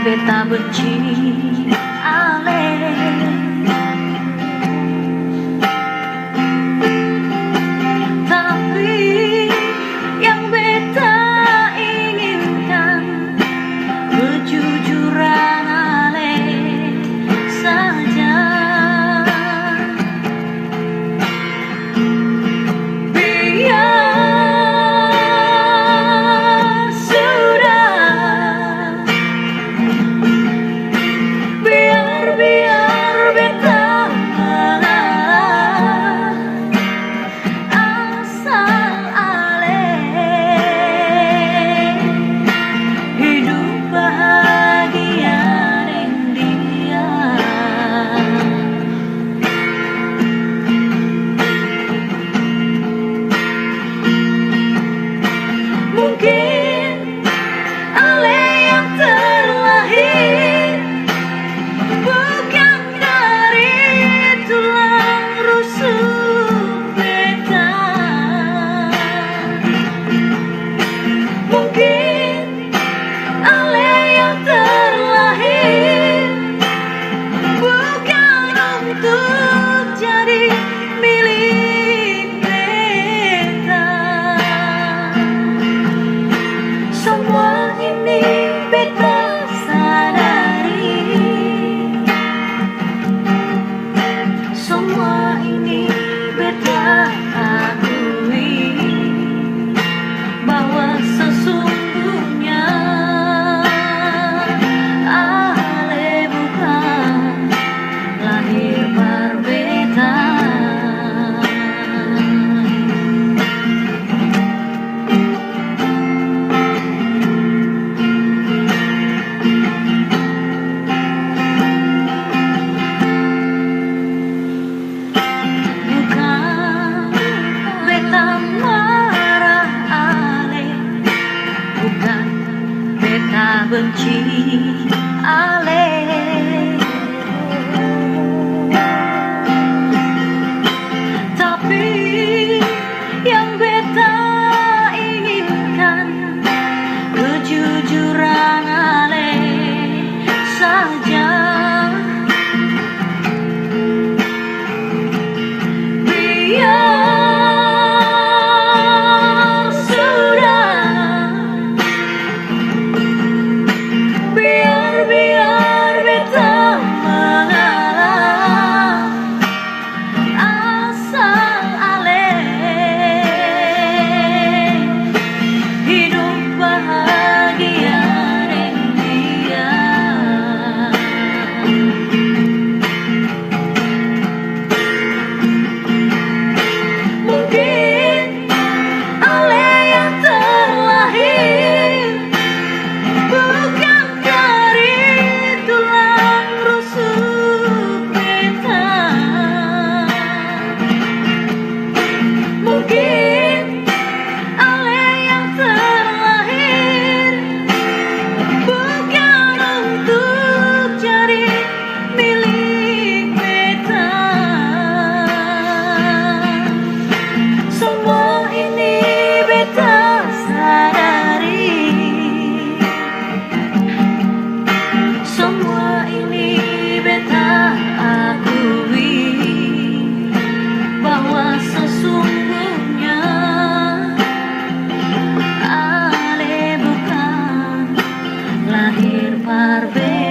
beta benci ale. Tapi yang beta inginkan kejujuran ale saja. Mungkin ale yang terlahir bukan dari tulang rusuk beta. Mungkin ale yang terlahir bukan untuk jadi milik beta. Semua ini beta sadari, semua ini beta akui, bahwa sesungguhnya ale bukan lahir berbeda. Bukan beta benci ale. Tapi yang beta inginkan kejujuran ale saja. Biar beta mengalah asal ale hidup bahagia dengan dia. Mungkin ale yang terlahir bukan dari tulang rusuk beta. Mungkin ale yang terlahir bukan untuk jadi milik beta. Semua ini beta sadari, semua ini beta akui, bahwa sesungguhnya ale bukan lahir berbeda.